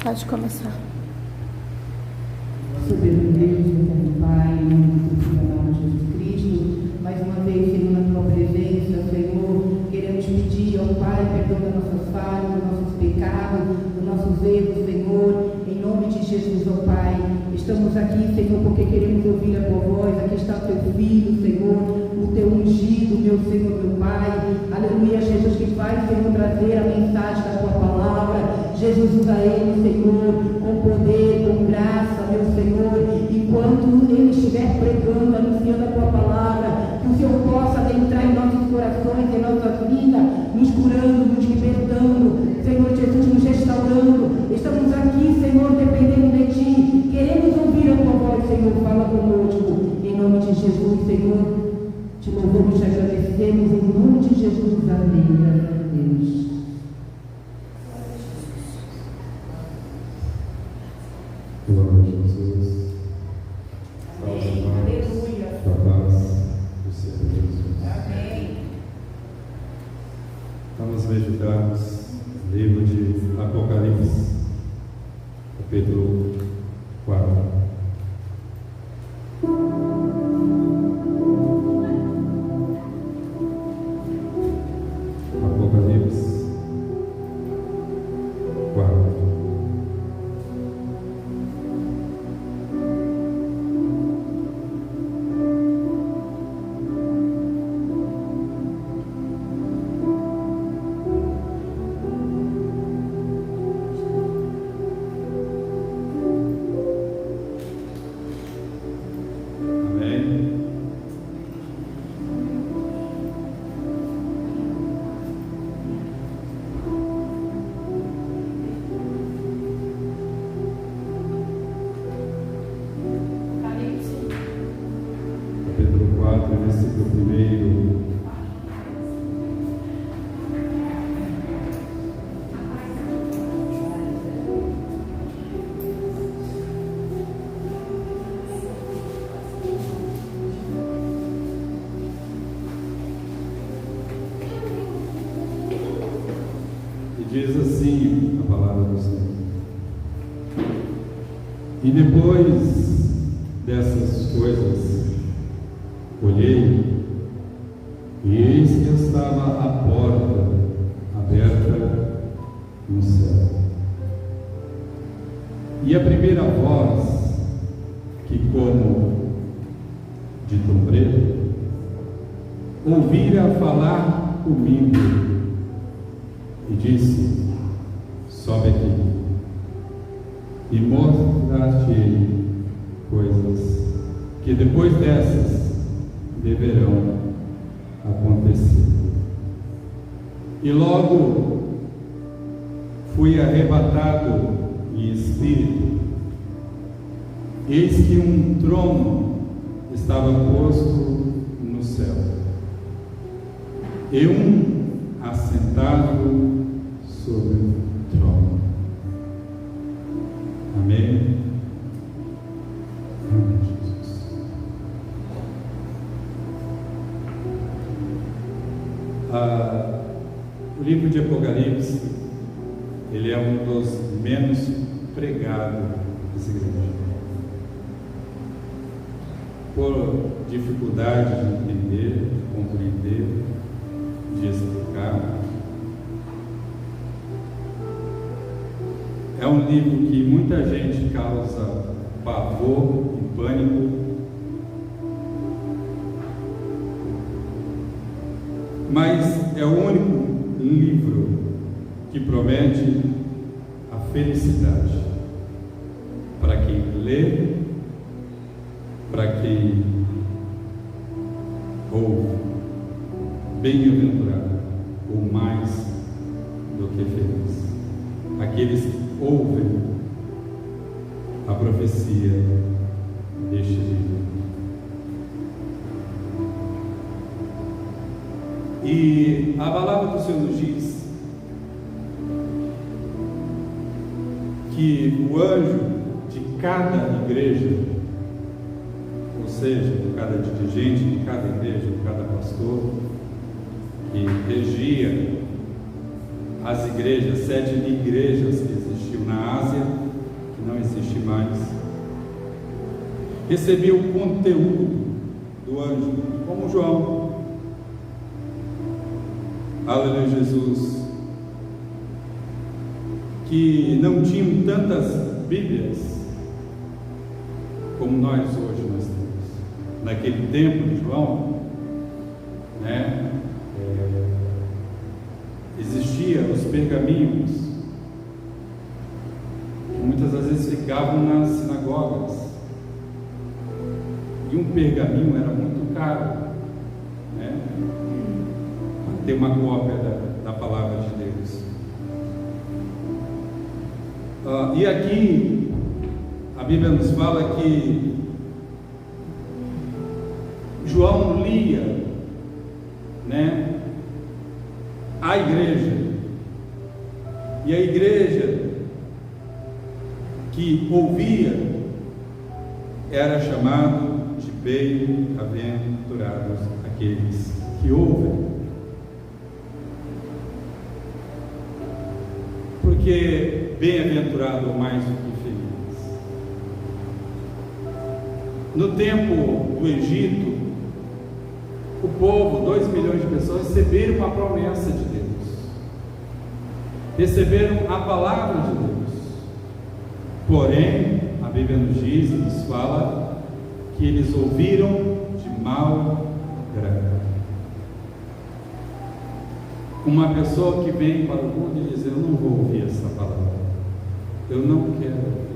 Pode começar. Soberano Deus, eterno Pai, em nome do Filho amado Jesus Cristo, mais uma vez, Senhor, na tua presença, Senhor, queremos pedir ao Pai perdão das nossas falhas, dos nossos pecados, dos nossos erros, Senhor, em nome de Jesus, ó Pai. Estamos aqui, Senhor, porque queremos ouvir a tua voz. Aqui está o teu Filho, Senhor, o teu ungido, meu Senhor, meu Pai. Aleluia, Jesus, que vai, Senhor, trazer a mensagem da tua palavra. Jesus, usa ele, Senhor, com poder, com graça, meu Senhor, enquanto ele estiver pregando, anunciando a tua palavra, que o Senhor possa adentrar em nossos corações, em nossas vidas, nos curando, nos libertando, Senhor Jesus, nos restaurando. Estamos aqui, Senhor, dependendo de ti, queremos ouvir a tua voz, Senhor, fala conosco, em nome de Jesus, Senhor, te louvamos, te agradecemos, em nome de Jesus, amém, graças a Deus. Glória a Jesus. Amém. Aleluia. Da paz do Senhor Jesus. Amém. Vamos meditar no livro de Apocalipse, capítulo 4. Apocalipse 4. Versículo 1. E diz assim a palavra do Senhor: e depois dessas coisas olhei, e eis que estava a porta aberta no céu. E a primeira voz, que como de trombeta, ouvira falar comigo, e disse: sobe aqui, e mostrar-te coisas que depois dessas deverão acontecer. E logo fui arrebatado em espírito, eis que um trono estava posto no céu, e um assentado sobre o trono. Amém. O livro de Apocalipse, ele é um dos menos pregados dessa igreja, por dificuldade de entender, de compreender, de explicar. É um livro que muita gente causa pavor e pânico, mas é o único livro que promete a felicidade para quem lê, para quem ouve. Bem-aventurado, ou mais do que feliz, aqueles que ouvem a profecia deste livro. E a palavra do Senhor nos diz que o anjo de cada igreja, ou seja, de cada dirigente, de cada igreja, de cada pastor, que regia as igrejas, 7 igrejas que existiam na Ásia, que não existe mais. Recebia o conteúdo do anjo, como João. Aleluia, Jesus. Que não tinham tantas Bíblias como nós hoje nós temos. Naquele tempo de João, né? Existiam os pergaminhos, que muitas das vezes ficavam nas sinagogas, e um pergaminho era muito caro, né? Para ter uma cópia da palavra de Deus. E aqui a Bíblia nos fala que João lia, né, a igreja, e a igreja que ouvia era chamado de bem-aventurados aqueles que ouvem, porque bem-aventurado é mais do que feliz. No tempo do Egito, o povo, 2 milhões de pessoas, receberam uma promessa de Deus, receberam a palavra de Deus. Porém, a Bíblia nos diz e nos fala que eles ouviram de mau grado. Uma pessoa que vem para o mundo e diz: eu não vou ouvir essa palavra, eu não quero ouvir.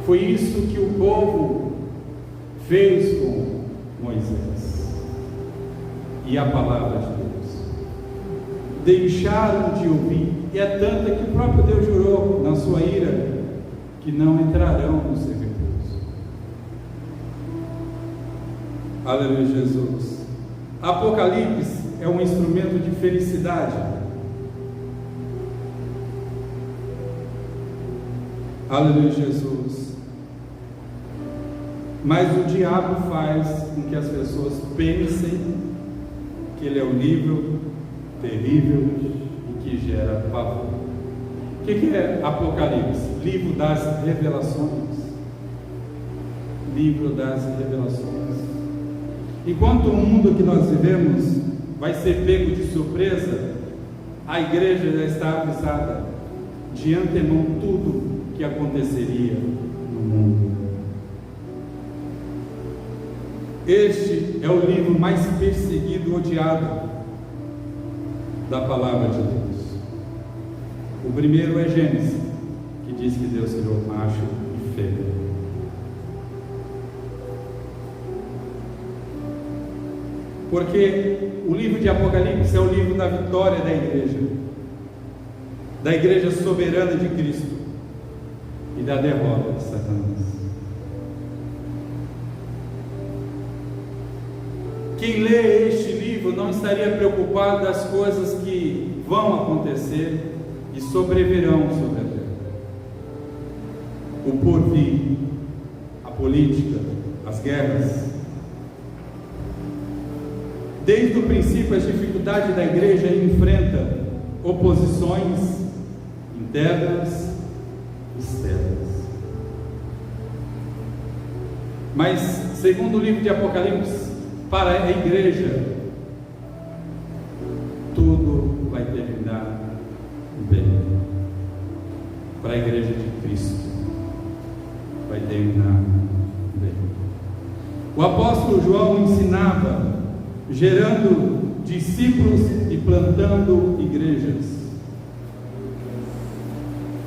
Foi isso que o povo fez com Moisés e a palavra de Deus. Deixaram de ouvir, e é tanta que o próprio Deus jurou na sua ira que não entrarão no seu repouso. Aleluia, Jesus. Apocalipse é um instrumento de felicidade. Aleluia, Jesus. Mas o diabo faz com que as pessoas pensem que ele é um livro terrível e que gera pavor. O que é Apocalipse? Livro das revelações. Livro das revelações. Enquanto o mundo que nós vivemos vai ser pego de surpresa, a igreja já está avisada de antemão tudo que aconteceria no mundo. Este é o livro mais perseguido e odiado da palavra de Deus. O primeiro é Gênesis, que diz que Deus criou macho e fêmea. Porque o livro de Apocalipse é o livro da vitória da igreja soberana de Cristo, e da derrota de Satanás. Quem lê este livro não estaria preocupado das coisas que vão acontecer e sobrevirão sobre a terra. O porvir, a política, as guerras. Desde o princípio, as dificuldades da igreja enfrenta oposições internas e externas. Mas, segundo o livro de Apocalipse, para a igreja, tudo vai terminar bem. Para a igreja de Cristo, vai terminar bem. O apóstolo João ensinava, gerando discípulos e plantando igrejas.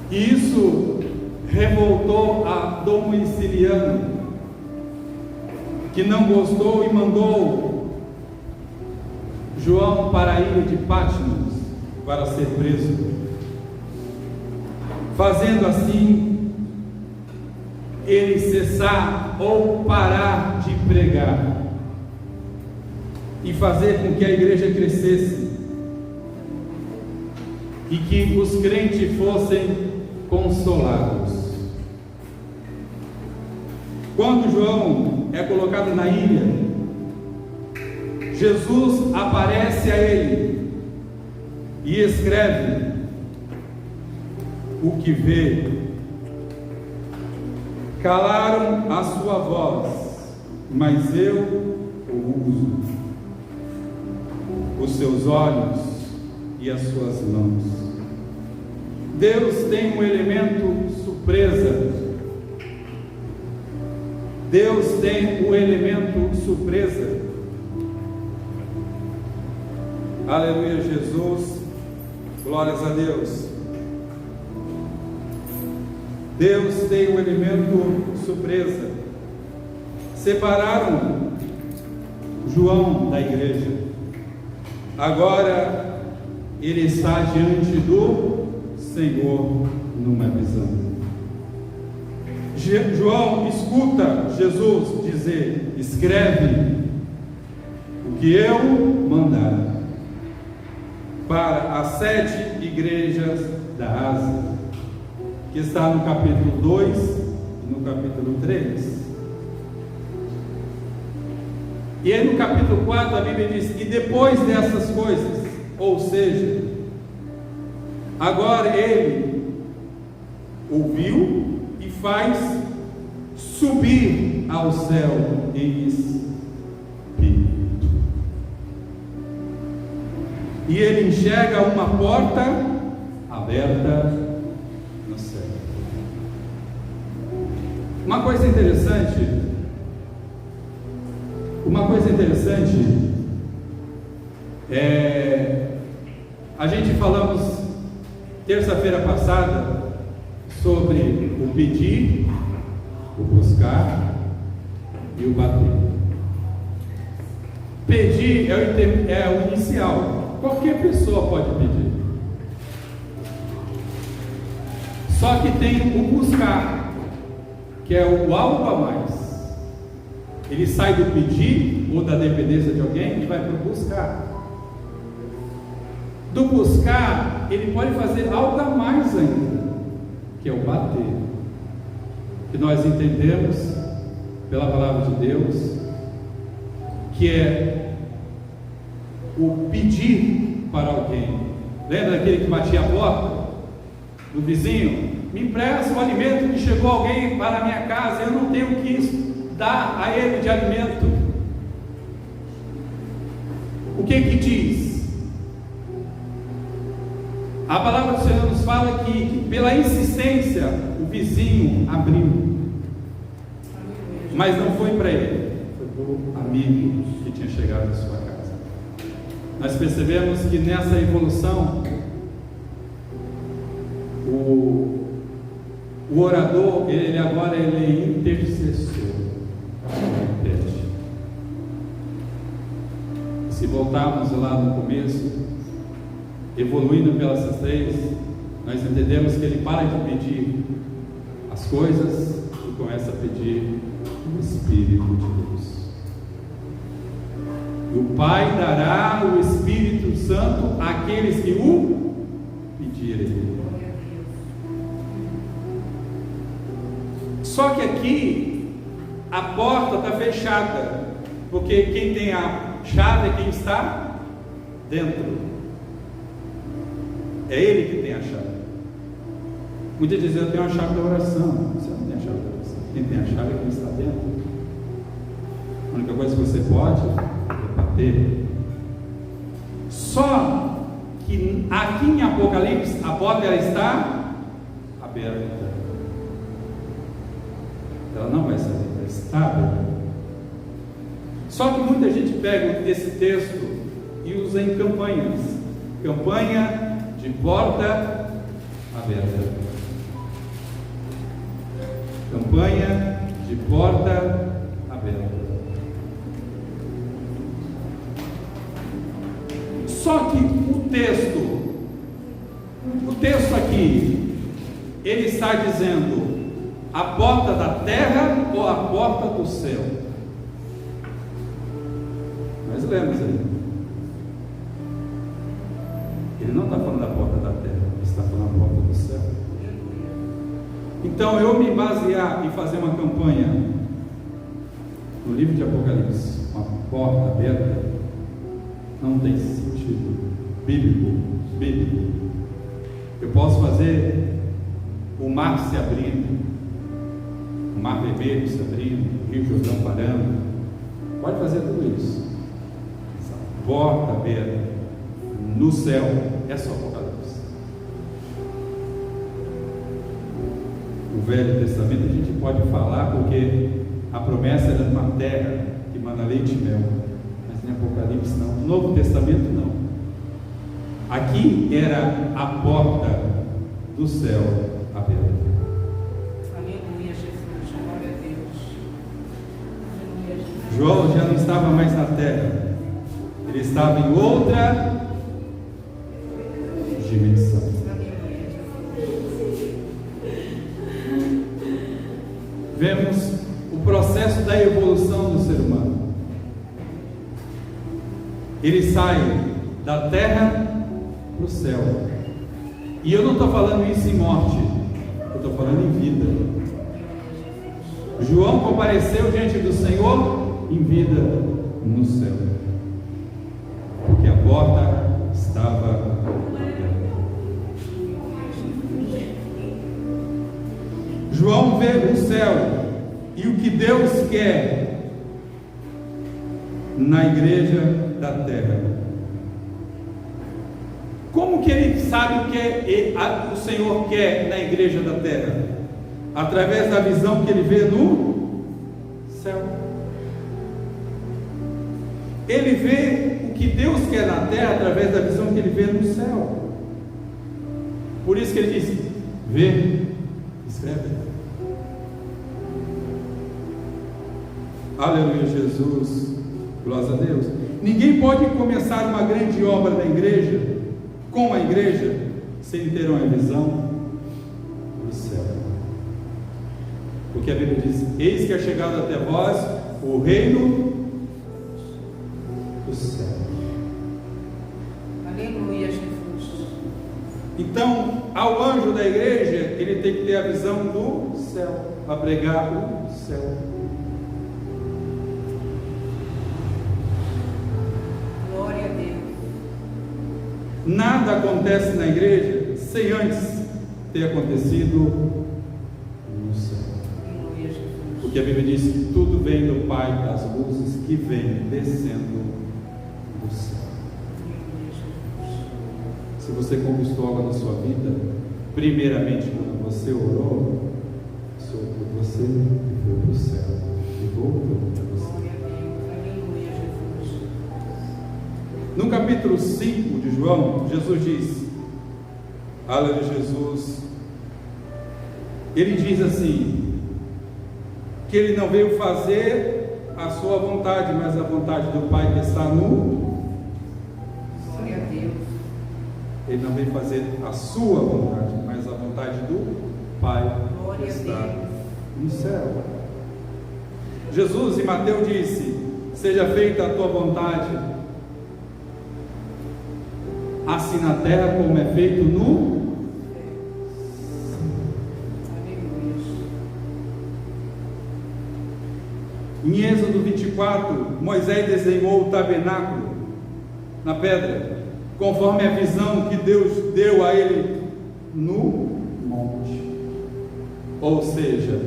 E isso revoltou a Domiciliano, que não gostou e mandou João para a ilha de Patmos para ser preso, fazendo assim ele cessar ou parar de pregar e fazer com que a igreja crescesse e que os crentes fossem consolados. Quando João é colocado na ilha, Jesus aparece a ele e escreve o que vê. Calaram a sua voz, mas eu o uso, os seus olhos e as suas mãos. Deus tem um elemento surpresa. Deus tem o elemento surpresa. Aleluia, Jesus. Glórias a Deus. Deus tem um elemento surpresa. Separaram João da igreja. Agora ele está diante do Senhor numa visão. João escuta Jesus dizer: escreve o que eu mandar para as 7 igrejas da Ásia, que está no capítulo 2 e no capítulo 3. E aí no capítulo 4 a Bíblia diz: e depois dessas coisas, ou seja, agora ele ouviu e faz subir ao céu em espírito. E ele enxerga uma porta aberta no céu. Uma coisa interessante a gente falamos terça-feira passada sobre o pedir, o buscar e o bater. Pedir é o inicial, qualquer pessoa pode pedir. Só que tem o buscar, que é o algo a mais. Ele sai do pedir ou da dependência de alguém e vai para o buscar. Do buscar, ele pode fazer algo a mais ainda, que é o bater, que nós entendemos pela palavra de Deus, que é o pedir para alguém. Lembra daquele que batia a porta do vizinho? Me empresta o alimento que chegou alguém para a minha casa, eu não tenho o que dar a ele de alimento. O que diz? A palavra do Senhor nos fala que pela insistência o vizinho abriu, mas não foi para ele, foi para o amigo que tinha chegado à sua casa. Nós percebemos que nessa evolução o orador, ele agora é intercessor. Se voltarmos lá no começo, evoluindo pelas 3, nós entendemos que ele para de pedir as coisas e começa a pedir o Espírito de Deus. E o Pai dará o Espírito Santo àqueles que o pedirem. Só que aqui a porta está fechada, porque quem tem a chave é quem está dentro. É ele que tem a chave. Muitos dizem: eu tenho a chave da oração. Você não tem a chave da oração. Quem tem a chave é quem está dentro. A única coisa que você pode é bater. Só que aqui em Apocalipse a porta ela está aberta. Ela não vai sair, ela está aberta. Só que muita gente pega esse texto e usa em campanhas. Campanha de porta aberta. Campanha de porta aberta. Só que o texto aqui, ele está dizendo a porta da terra ou a porta do céu? Nós lemos aí. Ele não está falando da porta da terra, ele está falando da porta do céu. Então, eu me basear em fazer uma campanha no livro de Apocalipse, uma porta aberta, não tem sentido bíblico. Eu posso fazer o mar se abrindo, o mar vermelho se abrindo, o rio Jordão parando. Pode fazer tudo isso. Essa porta aberta no céu é só Apocalipse. O Velho Testamento a gente pode falar porque a promessa era de uma terra que mana leite e mel, mas em Apocalipse não. No Novo Testamento não. Aqui era a porta do céu aberta. Aleluia, Jesus, glória a Deus. Aleluia, Jesus. João já não estava mais na terra, ele estava em outra dimensão. Vemos o processo da evolução do ser humano. Ele sai da terra para o céu. E eu não estou falando isso em morte, eu estou falando em vida. João compareceu diante do Senhor em vida no céu, porque a porta estava aberta. João vê o céu e o que Deus quer na igreja da terra. Como que ele sabe o que o Senhor quer na igreja da terra? Através da visão que ele vê no céu. Ele vê o que Deus quer na terra através da visão que ele vê no céu. Por isso que ele diz: vê, escreve. Aleluia, Jesus, glória a Deus. Ninguém pode começar uma grande obra na igreja, com a igreja, sem ter uma visão do céu. Porque a Bíblia diz: eis que é chegado até vós o reino do céu. Aleluia, Jesus. Então, ao anjo da igreja, ele tem que ter a visão do céu, para pregar o céu. Glória a Deus. Nada acontece na igreja sem antes ter acontecido no céu. Aleluia, Jesus. Porque a Bíblia diz que tudo vem do Pai das luzes, que vem descendo do céu. Aleluia, Jesus. Se você conquistou algo na sua vida, primeiramente quando você orou, sobre você e foi para o céu e voltou para você. Glória a Deus. Aleluia, Jesus. No capítulo 5 de João, Jesus diz: aleluia, Jesus, ele diz assim, que ele não veio fazer a sua vontade, mas a vontade do Pai que está no... Glória a Deus. Ele não veio fazer a sua vontade, mas a vontade do Pai Glória que a está Deus. no céu. Jesus em Mateus disse: seja feita a tua vontade, assim na terra como é feito no... Aleluia. Em Êxodo 24, Moisés desenhou o tabernáculo na pedra, conforme a visão que Deus deu a ele no monte. Ou seja,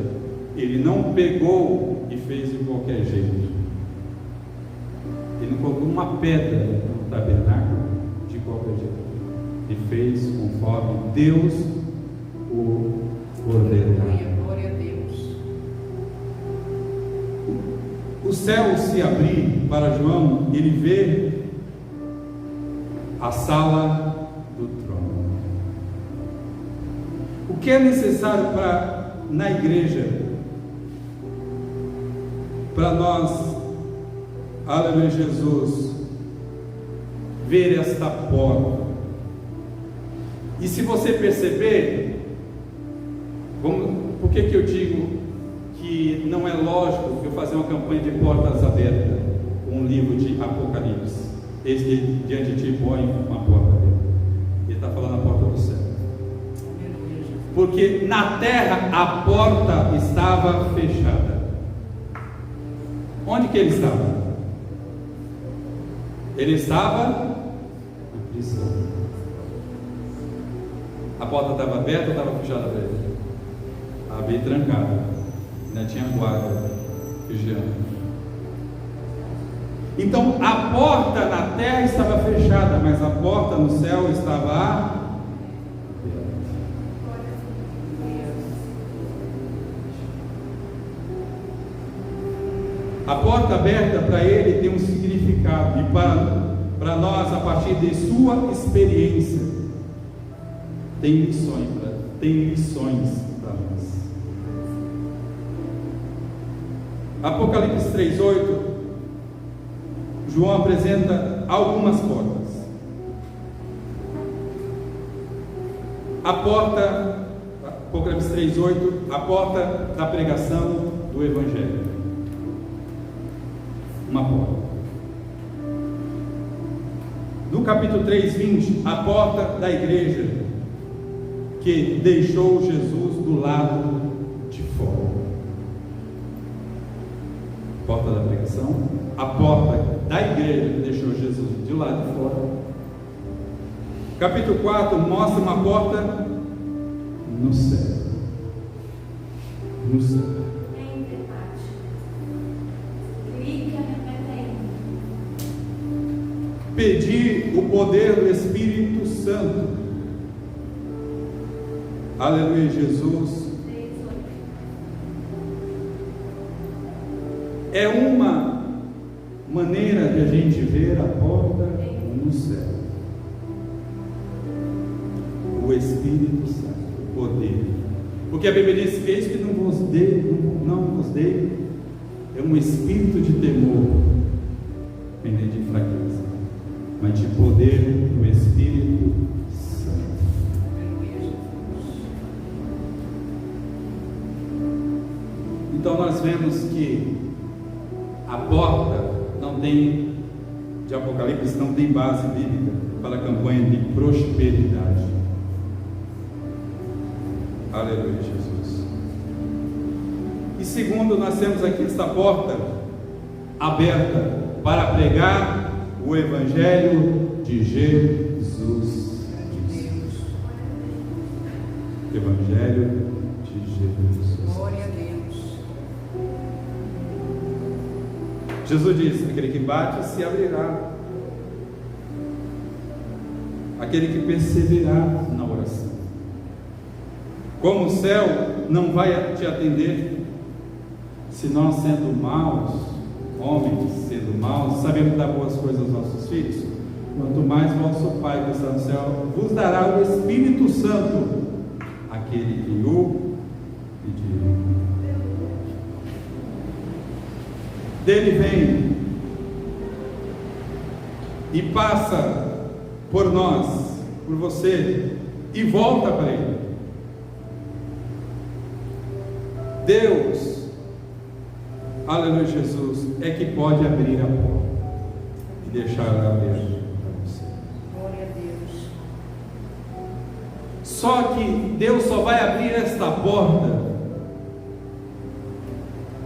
ele não pegou e fez de qualquer jeito. Ele não colocou uma pedra no tabernáculo de qualquer jeito. Ele fez conforme Deus o ordenou. Glória a Deus. O céu se abrir para João, ele vê a sala do trono. O que é necessário na igreja, para nós, aleluia, Jesus, ver esta porta? E se você perceber, por que eu digo que não é lógico eu fazer uma campanha de portas abertas, um livro de Apocalipse? Eis que diante de ti põe uma porta aberta. Ele está falando a porta do céu. Porque na terra a porta estava fechada. Onde que ele estava? Ele estava na prisão. A porta estava aberta ou estava fechada para ele? Estava bem trancada. Ainda tinha guarda vigiando. Então a porta na terra estava fechada, mas a porta no céu estava aberta. A porta aberta para ele tem um significado, e para nós, a partir de sua experiência, tem lições para nós. Apocalipse 3:8, João apresenta algumas portas. A porta, Apocalipse 3:8, a porta da pregação do Evangelho. Uma porta. No capítulo 3:20, a porta da igreja, que deixou Jesus do lado de fora. Porta da pregação, a porta da igreja que deixou Jesus do lado de fora. Capítulo 4 mostra uma porta no céu. No céu. Pedir o poder do Espírito Santo. Aleluia, Jesus. É uma maneira de a gente ver a porta no céu. O Espírito Santo, o poder. Porque a Bíblia diz: eis que não vos dei é um espírito de temor, nem de fraqueza, mas de poder do Espírito Santo. Então nós vemos que a porta não tem, de Apocalipse, não tem base bíblica para a campanha de prosperidade. Aleluia, Jesus. E segundo, nós temos aqui esta porta aberta para pregar o Evangelho de Jesus Cristo. Evangelho de Jesus. Glória a Deus. Jesus disse: aquele que bate se abrirá, aquele que perseverar na oração. Como o céu não vai te atender se nós, sendo maus, homens sendo maus, sabemos dar boas coisas aos nossos filhos, quanto mais vosso Pai que está no céu vos dará o Espírito Santo, aquele que o pedir. Dele vem e passa por nós, por você, e volta para Ele. Deus, aleluia, Jesus, é que pode abrir a porta e deixar ela aberta para você. Glória a Deus. Só que Deus só vai abrir esta porta,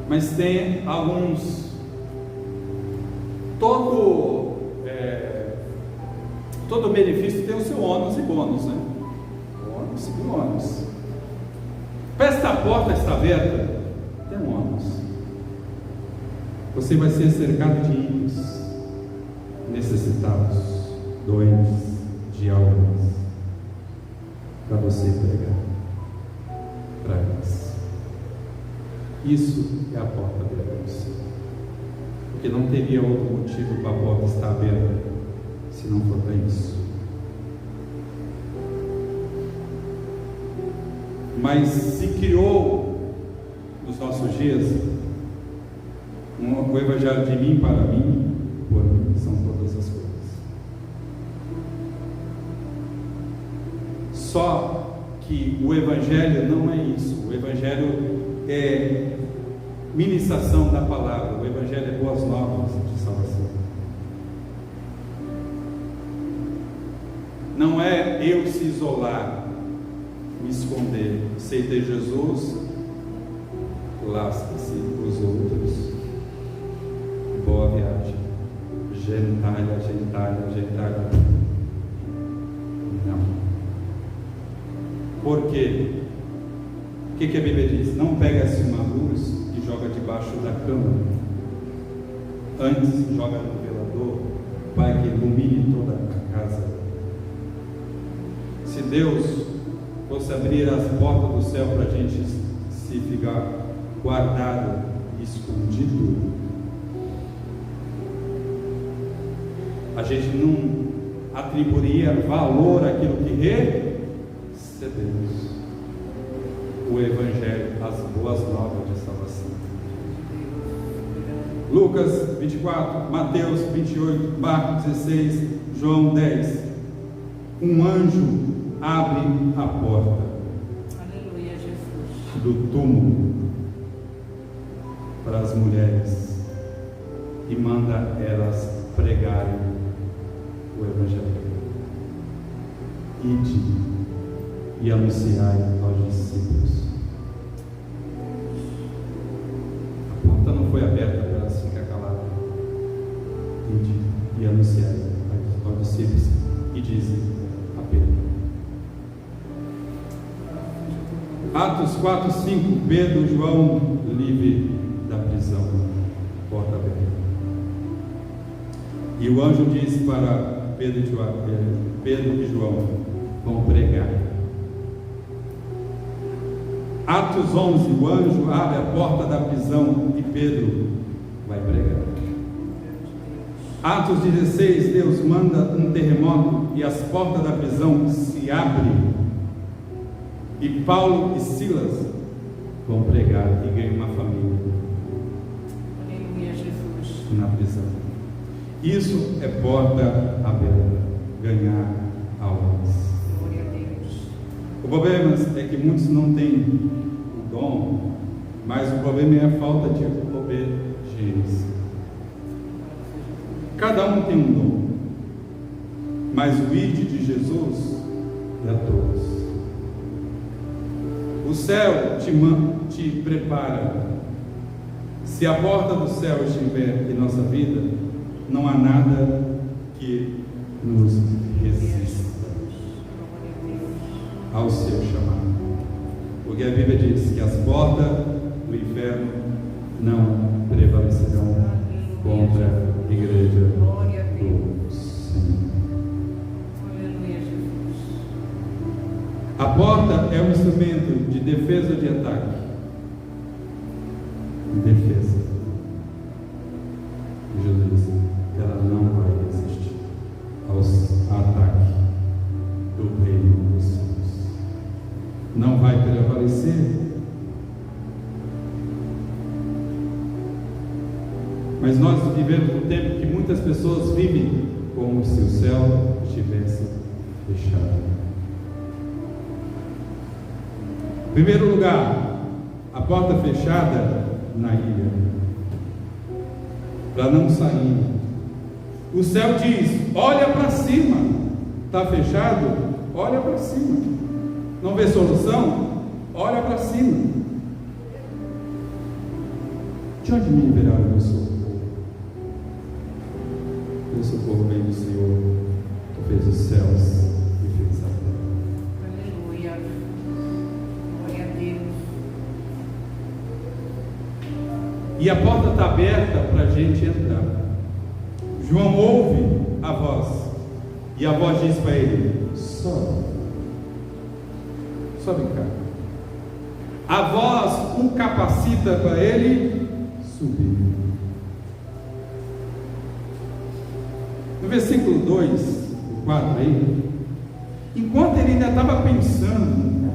mas tem alguns, todo benefício tem o seu ônus e bônus, né? Ônus e bônus. Para esta porta estar aberta, tem um ônus. Você vai ser cercado de ímpios, necessitados, doentes, de almas, para você pregar para eles. Isso é a porta aberta, porque não teria outro motivo para a porta estar aberta se não for para isso. Mas se criou nos nossos dias o Evangelho de mim para mim, por mim são todas as coisas. Só que o Evangelho não é isso. O Evangelho é ministração da palavra. O Evangelho é boas novas de salvação. Não é eu se isolar, me esconder, aceitei Jesus, lasca-se os outros, boa viagem, gentalha. Não. Por quê? O que a Bíblia diz? Não pega-se uma luz e joga debaixo da cama. Antes joga no velador, para que ilumine toda a casa. Se Deus fosse abrir as portas do céu para a gente se ficar guardado, escondido, a gente não atribuiria valor àquilo que recebemos. O Evangelho, as boas novas de salvação. Lucas 24, Mateus 28, Marcos 16, João 10. Um anjo abre a porta, aleluia, Jesus, do túmulo para as mulheres e manda elas pregarem o Evangelho. Ide e anunciai aos discípulos. A porta não foi aberta para elas ficar caladas. Ide e anunciai aos discípulos e dizem a Pedro. Atos 4, 5, Pedro e João livre da prisão, porta aberta. E o anjo disse para Pedro e João, vão pregar. Atos 11, o anjo abre a porta da prisão e Pedro vai pregar. Atos 16, Deus manda um terremoto e as portas da prisão se abrem. E Paulo e Silas vão pregar e ganham uma família. aleluia, Jesus, Na prisão. Isso é porta aberta, ganhar almas. glória a Deus, O problema é que muitos não têm o dom, mas o problema é a falta de obediência. Cada um tem um dom, mas o ide de Jesus é a todos. O céu te prepara. Se a porta do céu estiver em nossa vida, não há nada que nos resista ao seu chamado. Porque a Bíblia diz que as portas do inferno não prevalecerão contra a igreja glória a Deus, do Senhor. aleluia, Jesus, A porta é um instrumento de defesa ou de ataque? Defesa. E Jesus disse, ela não vai resistir ao ataque do reino dos céus. Não vai prevalecer. Mas nós vivemos um tempo que muitas pessoas vivem como se o céu estivesse fechado. Em primeiro lugar, a porta fechada na ilha, para não sair. O céu diz: olha para cima. Está fechado? Olha para cima. Não vê solução? Olha para cima. De onde me virá o meu socorro? Meu socorro vem do Senhor, que fez os céus e fez a terra. aleluia, glória a Deus, E a porta está aberta para a gente entrar. João ouve a voz, e a voz diz para ele: sobe, sobe cá. A voz o capacita para ele subir. No versículo 2, 4 aí, enquanto ele ainda estava pensando,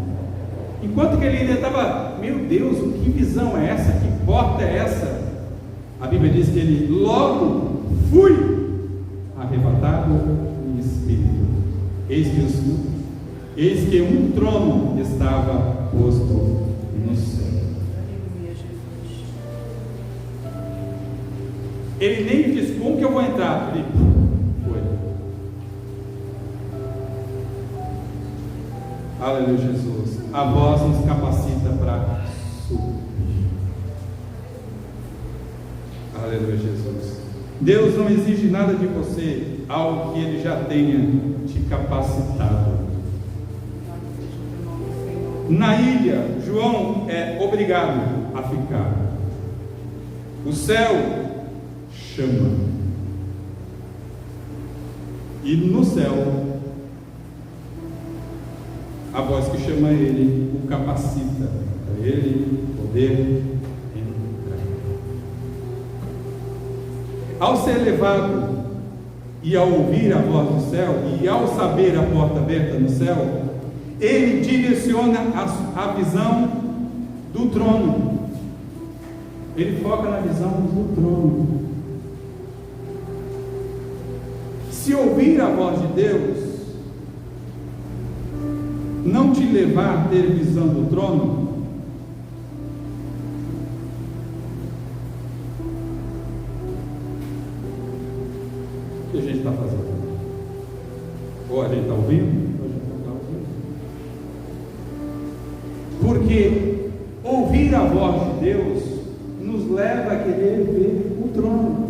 enquanto que ele ainda estava, meu Deus, que visão é essa? Que porta é essa? A Bíblia diz que ele logo foi arrebatado em espírito. Eis que um trono estava posto no céu. aleluia, Jesus, Ele nem disse como que eu vou entrar. Ele foi. Aleluia, Jesus. A voz nos capacita para subir. Aleluia, Jesus. Deus não exige nada de você, algo que Ele já tenha te capacitado. Na ilha, João é obrigado a ficar. O céu chama. E no céu, a voz que chama ele o capacita para ele poder entrar. Ao ser levado e ao ouvir a voz do céu e ao saber a porta aberta no céu, ele direciona a visão do trono. Ele foca na visão do trono. Se ouvir a voz de Deus não te levar a ter visão do trono, o que a gente está fazendo? Ou a gente está ouvindo, ou a gente não está ouvindo. Porque ouvir a voz de Deus nos leva a querer ver o trono.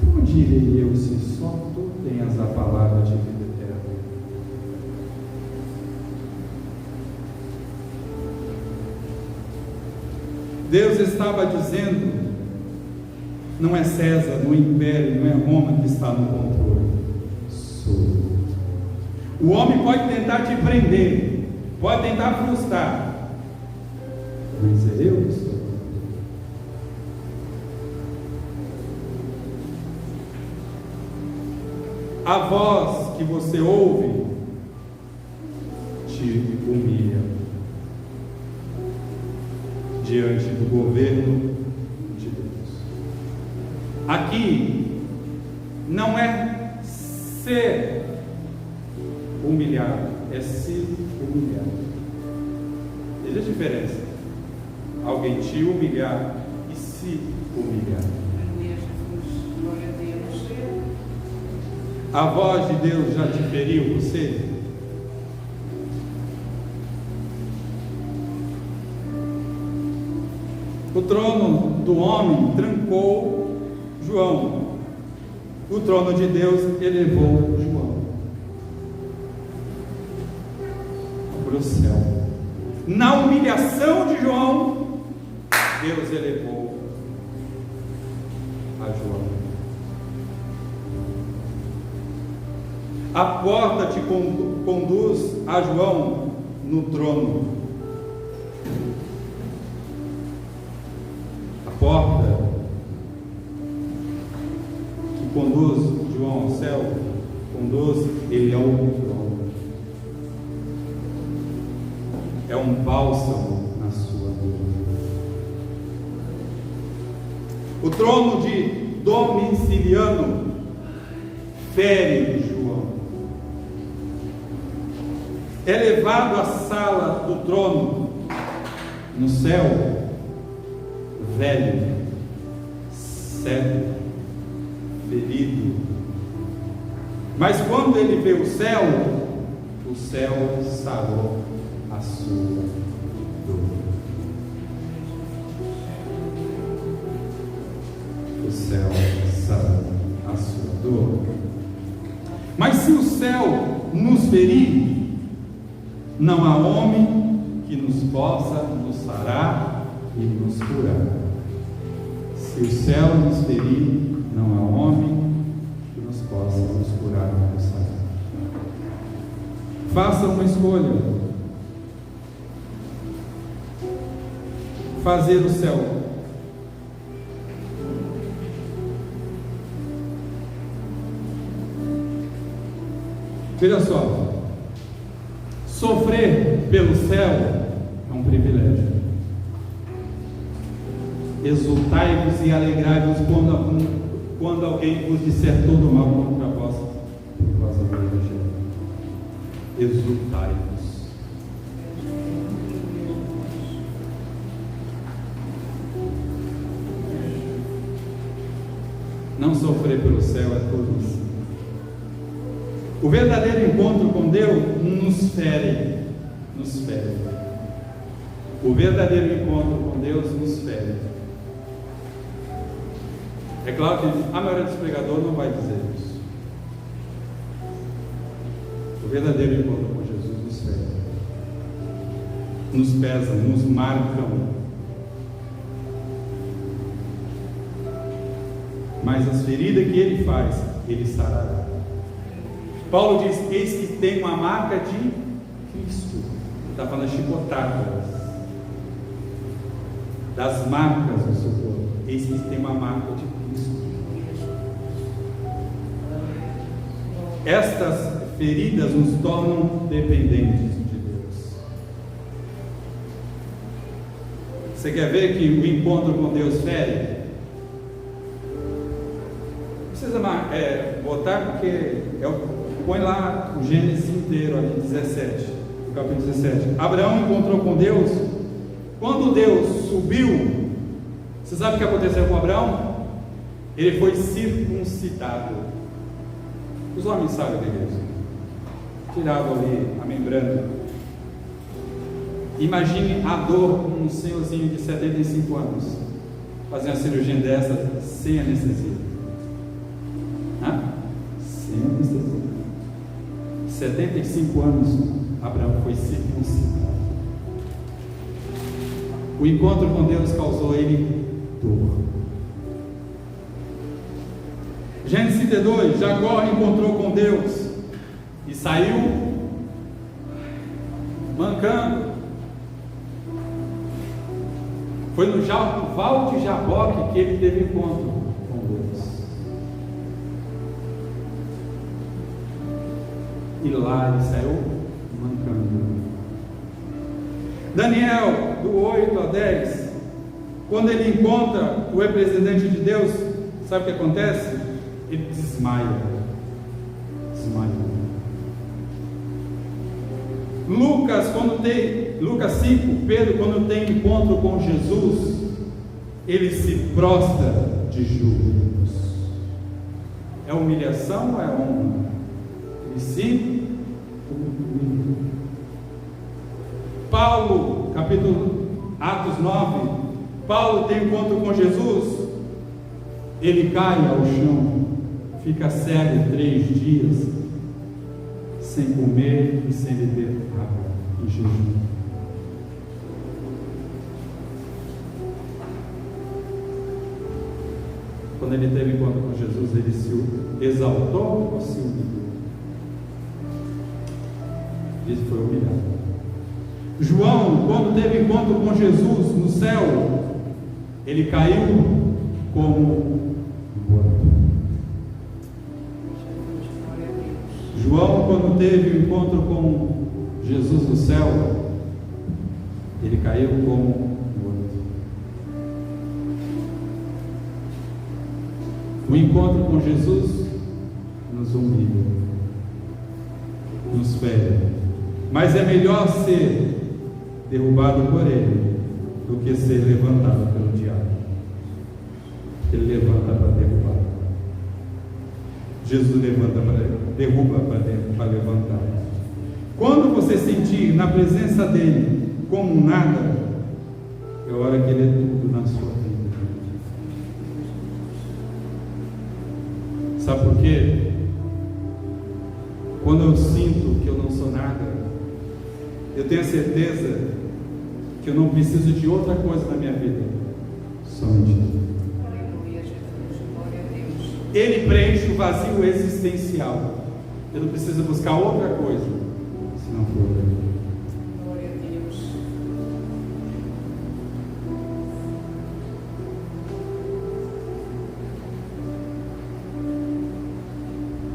Como direi eu se só tu tens a palavra de vida eterna? Deus estava dizendo: não é César, não é império, não é Roma que está no controle. Sou. O homem pode tentar te prender, pode tentar frustrar, mas é eu que sou. A voz que você ouve te humilha diante do governo de Deus. Aqui não é ser humilhado, é se humilhar. Veja a diferença: alguém te humilhar e se humilhar. A voz de Deus já te feriu você? O trono do homem trancou João. O trono de Deus elevou João para o céu. Na humilhação de João, Deus elevou a João. A porta te conduz a João no trono. A porta que conduz João ao céu, conduz ele ao trono. É um bálsamo na sua vida. O trono de Domiciliano fere João. É levado à sala do trono no céu, velho, cego, ferido. Mas quando ele vê o céu sarou a sua dor. O céu sarou a sua dor. Mas se o céu nos ferir, não há homem que nos possa nos sarar e nos curar. Se o céu nos ferir, não há homem que nos possa nos curar e nos sarar. Faça uma escolha. Fazer o céu. Veja só. Sofrer pelo céu é um privilégio. Exultai-vos e alegrai-vos quando alguém vos disser todo mal contra vós por causa do Evangelho. Exultai-vos. Não sofrer pelo céu é tolice. O verdadeiro encontro com Deus nos fere. O verdadeiro encontro com Deus nos fere. É claro que a maioria dos pregadores não vai dizer isso. verdadeiro encontro com Jesus nos pesam, nos marcam. Mas as feridas que ele faz, ele sarará. Paulo diz: eis que tem uma marca de Cristo. Está falando chicotadas, das marcas do seu corpo. Eis que tem uma marca de Cristo. Estas feridas nos tornam dependentes de Deus. Você quer ver que o encontro com Deus fere? Não precisa botar, porque põe lá o Gênesis inteiro ali, 17, capítulo 17. Abraão encontrou com Deus. Quando Deus subiu, você sabe o que aconteceu com Abraão? Ele foi circuncidado. Os homens sabem da igreja. Tiravam ali a membrana. Imagine a dor de um senhorzinho de 75 anos fazer uma cirurgia dessa sem anestesia. Sem anestesia. 75 anos, Abraão foi circuncidado. O encontro com Deus causou ele dor. Gênesis 32, Jacó encontrou com Deus e saiu mancando. Foi no Val de Jaboque que ele teve encontro com Deus. E lá ele saiu mancando. Daniel, do 8 a 10, quando ele encontra o representante de Deus, sabe o que acontece? Ele desmaia. Lucas 5, Pedro, quando tem encontro com Jesus, ele se prostra de joelhos. É humilhação ou é honra? Ele se humilha. Paulo, Atos 9, Paulo tem encontro com Jesus, ele cai ao chão, fica cego 3 dias, sem comer e sem beber água, em jejum. Quando ele teve encontro com Jesus, ele se exaltou ou se humilhou? Diz que foi humilhado. João, quando teve encontro com Jesus no céu, ele caiu como morto. João, quando teve o encontro com Jesus no céu, ele caiu como morto. O encontro com Jesus nos humilha, nos fere, mas é melhor ser derrubado por ele do que ser levantado pelo diabo. Ele levanta para derrubar. Jesus derruba para levantar. Quando você sentir na presença dele como nada, é hora que ele é tudo na sua vida. Sabe por quê? Quando eu sinto que eu não sou nada, eu tenho a certeza que eu não preciso de outra coisa na minha vida, somente Deus. Ele preenche o vazio existencial. Eu não preciso buscar outra coisa, se não for Ele. Glória a Deus.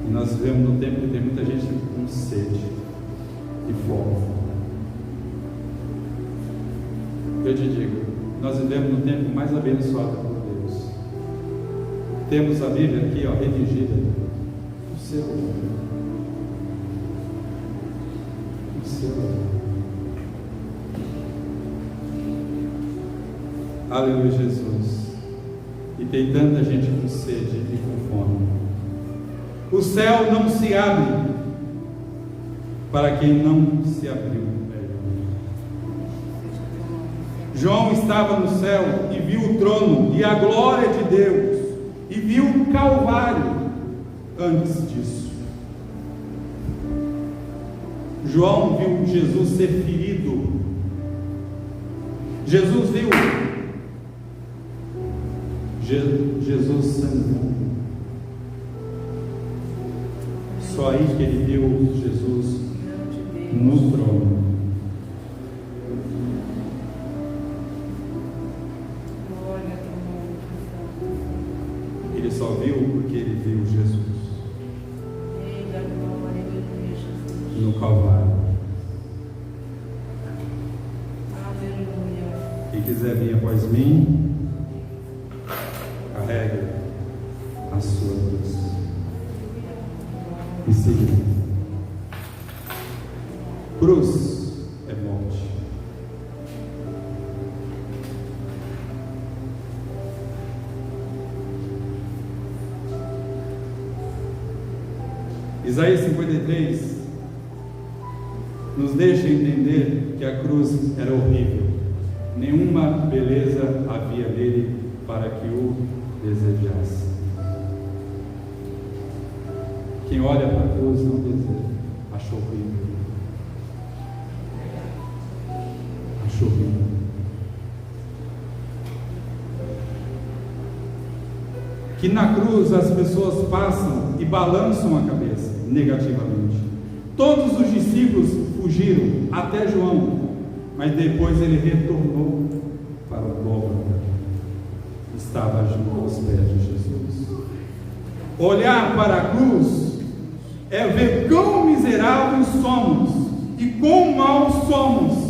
E nós vivemos num tempo que tem muita gente com sede e fome. Eu te digo, nós vivemos no tempo mais abençoado por Deus. Temos a Bíblia aqui, redigida no seu olho. No seu olho. Aleluia, Jesus. E tem tanta gente com sede e com fome. O céu não se abre para quem não se abriu. João estava no céu e viu o trono e a glória de Deus, e viu o Calvário antes disso. João viu Jesus ser ferido. Jesus viu Jesus sangrando. Só aí que ele viu Jesus no trono. Ele só viu porque ele viu Jesus no Calvário. Quem quiser vir após mim, carregue a sua cruz e siga. Cruz é morte. Isaías 53 nos deixa entender que a cruz era horrível. Nenhuma beleza havia nele para que o desejasse. Quem olha para a cruz não deseja. Achou horrível. Achou horrível. Que na cruz as pessoas passam e balançam a cabeça negativamente. Todos os discípulos fugiram, até João, mas depois ele retornou para o Gólgota. Estava junto aos pés de Jesus. Olhar para a cruz é ver quão miseráveis somos e quão maus somos.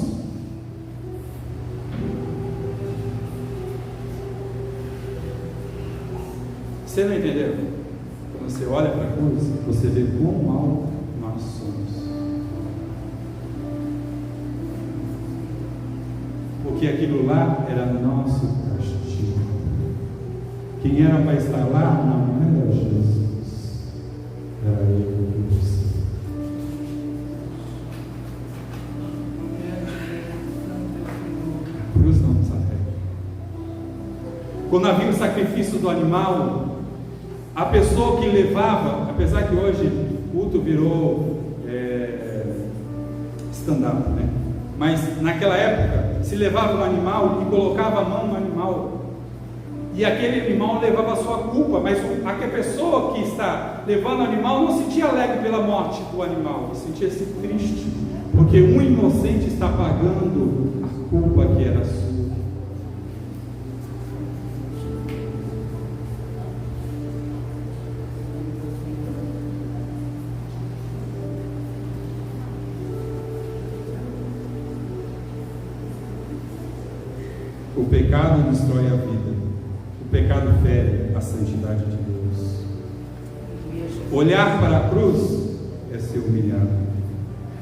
Você não entendeu? Quando você olha para a cruz, você vê quão mal nós somos. Porque aquilo lá era nosso castigo. Quem era para estar lá não era Jesus, era eu e você. A cruz não nos arrega. Quando havia o sacrifício do animal, a pessoa que levava, apesar que hoje o culto virou stand-up, né? Mas naquela época se levava um animal e colocava a mão no animal, e aquele animal levava a sua culpa, mas a pessoa que está levando o animal não sentia alegre pela morte do animal, sentia-se triste, porque um inocente está pagando a culpa que era sua. O pecado destrói a vida. O pecado fere a santidade de Deus. Olhar para a cruz é ser humilhado.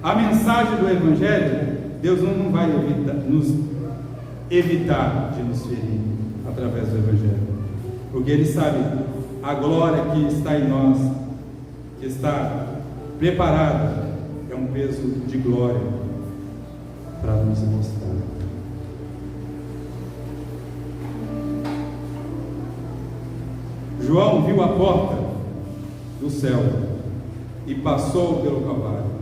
A mensagem do Evangelho, Deus não vai nos evitar de nos ferir através do Evangelho, porque Ele sabe a glória que está em nós, que está preparada, é um peso de glória para nos mostrar. João viu a porta do céu e passou pelo Calvário.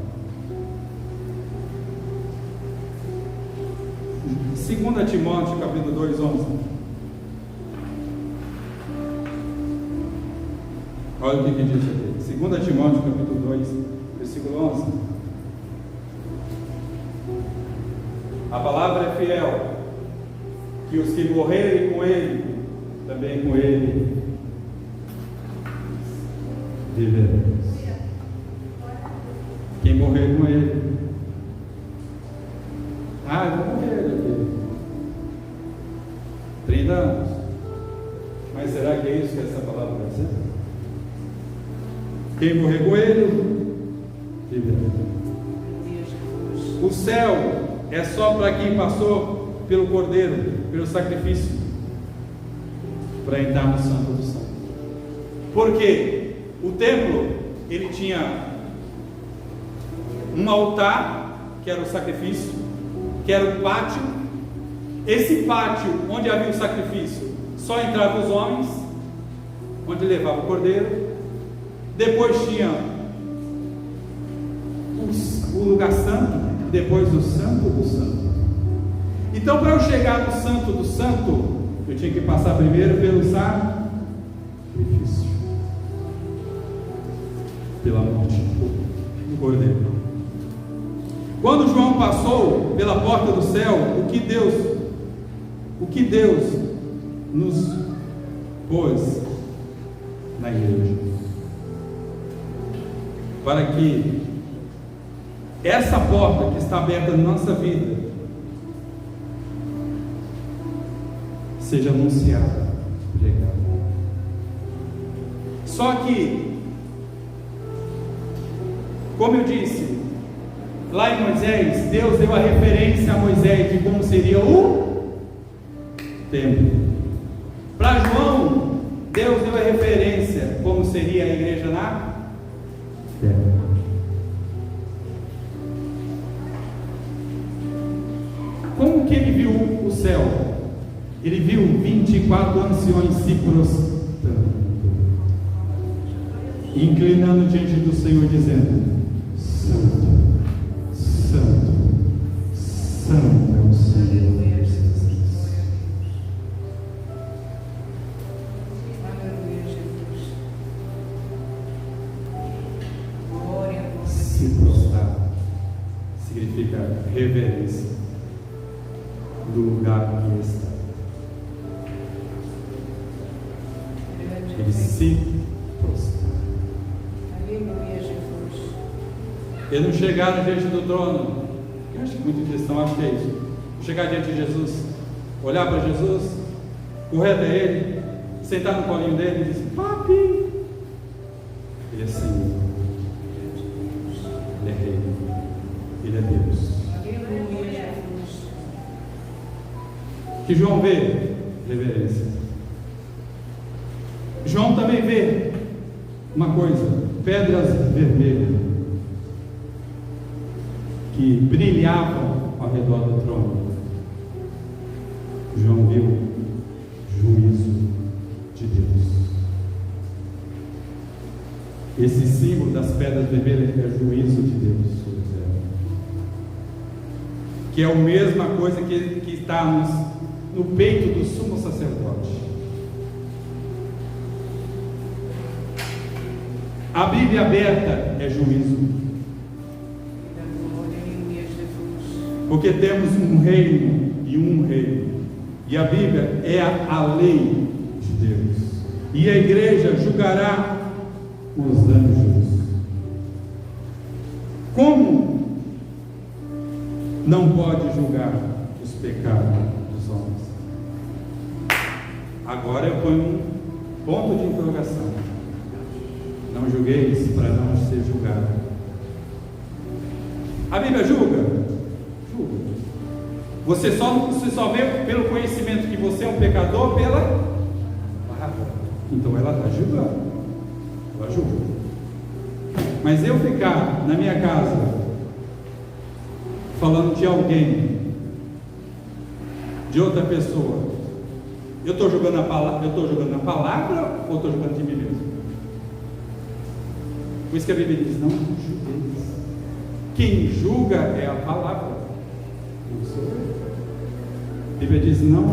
2 Timóteo capítulo 2, 11. Olha o que diz aqui. 2 Timóteo capítulo 2, versículo 11. A palavra é fiel, que os que morrerem com ele, também com ele viveremos. Quem morrer com ele, eu vou morrer daqui 30 anos, mas será que é isso que essa palavra vai dizer? Quem morrer com ele, viveremos. O céu é só para quem passou pelo Cordeiro, pelo sacrifício, para entrar no Santo dos Santos. Por quê? O templo, ele tinha um altar, que era o sacrifício, que era o pátio. Esse pátio, onde havia o sacrifício, só entravam os homens, onde levava o cordeiro. Depois tinha o lugar santo, e depois o santo do santo. Então, para eu chegar no santo do santo, eu tinha que passar primeiro pelo sacrifício, pela morte do cordeiro. Quando João passou pela porta do céu, o que Deus nos pôs na igreja? Para que essa porta que está aberta na nossa vida seja anunciada, pregada. Só que, como eu disse, lá em Moisés, Deus deu a referência a Moisés de como seria o templo. Para João, Deus deu a referência como seria a igreja na terra. Como que ele viu o céu? Ele viu 24 anciões se prostrando, inclinando diante do Senhor, dizendo: Santo, Santo, Santo é o Senhor. Se prostrar significa reverência do lugar que está. Ele se prostrar. Aleluia, Jesus. Eles não chegaram diante do trono. Eu acho que muitos cristãos acham que é isso. Chegar diante de Jesus, olhar para Jesus, correr até Ele, sentar no colinho dele e dizer: Papi! Ele é Senhor. Ele é Rei. Ele é Deus. Aleluia, Jesus. Que João vê reverência. João também vê uma coisa: pedras vermelhas que brilhavam ao redor do trono. João viu juízo de Deus. Esse símbolo das pedras vermelhas é juízo de Deus sobre a terra, que é a mesma coisa que está no peito do sumo sacerdote. A Bíblia aberta é juízo, porque temos um reino e um rei, e a Bíblia é a lei de Deus, e a igreja julgará os anjos. Como não pode julgar os pecados dos homens? Agora eu ponho um ponto de interrogação. Não julgueis para não ser julgado. A Bíblia julga? Julga. Você só vê pelo conhecimento que você é um pecador pela palavra. Então ela está julgando. Ela julga. Mas eu ficar na minha casa falando de alguém, de outra pessoa, eu estou julgando a palavra, ou estou julgando de mim mesmo? Por isso que a Bíblia diz: não julgueis. Quem julga é a palavra, não sou eu. A Bíblia diz: não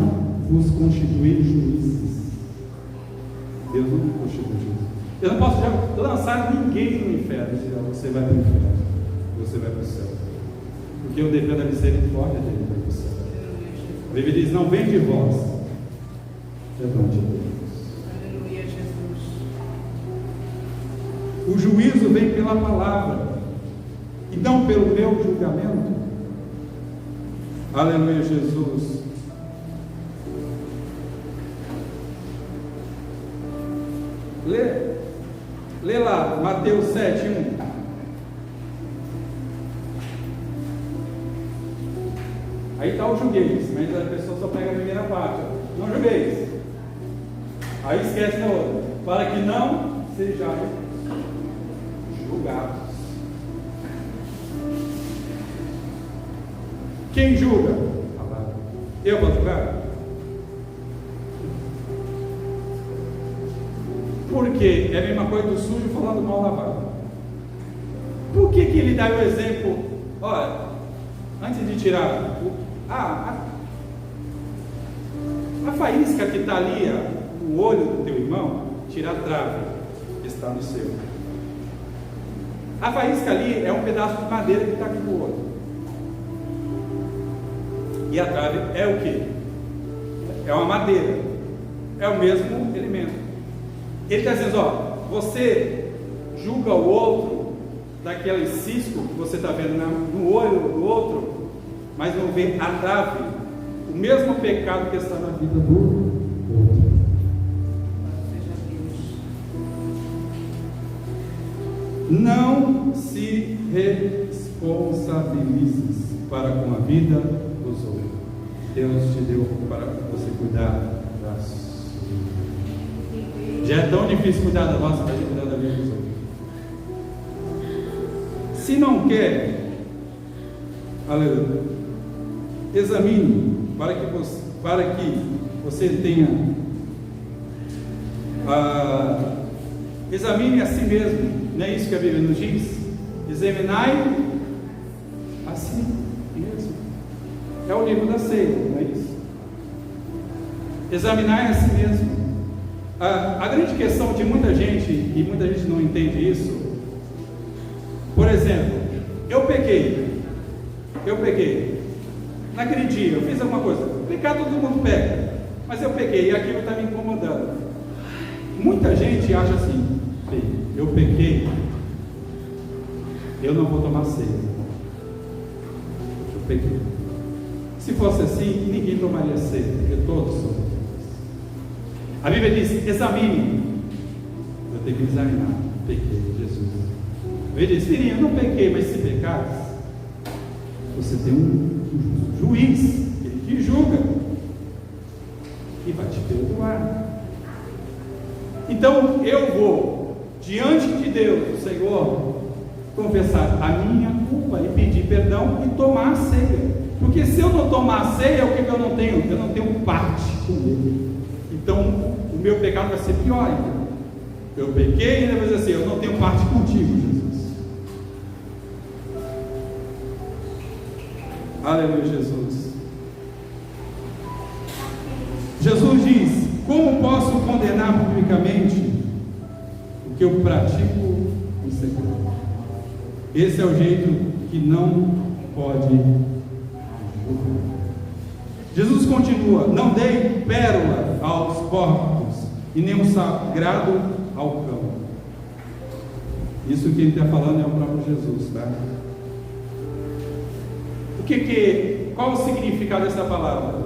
vos constituir juízes. Deus não me constitui juízes. Eu não posso já lançar ninguém no inferno e dizer: você vai para o inferno, você vai para o céu, porque eu dependo da misericórdia dele para ir para o céu. A Bíblia diz: não vem de vós, é dom de Deus. Aleluia, Jesus. O juízo vem pela palavra e não pelo meu julgamento. Aleluia, Jesus. Lê lá, Mateus 7:1. Aí está o julgueis, mas a pessoa só pega a primeira parte. Não julgueis. Aí esquece da outra. Para que não sejais julgados. Quem julga? Eu vou julgar? Porque é a mesma coisa do sujo falando mal lavado. Por que ele dá o exemplo olha, antes de tirar a faísca que está ali, o olho do teu irmão, tira a trave que está no seu. A faísca ali é um pedaço de madeira que está aqui no olho. E a trave é o que? É uma madeira. É o mesmo elemento. Ele está dizendo, ó, você julga o outro daquele cisco que você está vendo no olho do outro, mas não vê a trave, o mesmo pecado que está na vida do outro. Não se responsabilize para com a vida dos outros. Deus te deu para você cuidar das suas. Já é tão difícil cuidar da nossa, para cuidar da vida dos outros. Se não quer, aleluia, examine para que você tenha, examine a si mesmo. Não é isso que a Bíblia nos diz? Examinai a si mesmo. É o livro da ceia, não é isso? Examinai a si mesmo. A grande questão de muita gente, e muita gente não entende isso, por exemplo, eu pequei, naquele dia eu fiz alguma coisa, pecar todo mundo peca, mas eu pequei e aquilo está me incomodando. Muita gente acha assim, eu pequei, eu não vou tomar ceia, eu pequei. Se fosse assim, ninguém tomaria ceia, porque todos somos. A Bíblia diz, examine. Eu tenho que examinar, pequei, Jesus. Ele diz, filhinho, eu não pequei, mas se pecares, você tem um juiz, ele te julga e vai te perdoar. Então eu vou diante de Deus, o Senhor, confessar a minha culpa e pedir perdão e tomar a ceia. Porque se eu não tomar a ceia, o que eu não tenho? Eu não tenho parte com Ele. Então o meu pecado vai ser pior ainda. Eu pequei e ele vai dizer assim, eu não tenho parte contigo, Jesus. Aleluia, Jesus. Jesus diz, como posso condenar publicamente o que eu pratico em segredo? Esse é o jeito que não pode ajudar. Jesus continua, não dei pérola aos porcos e nem um sagrado ao cão. Isso que ele está falando é o próprio Jesus, tá? Qual o significado dessa palavra?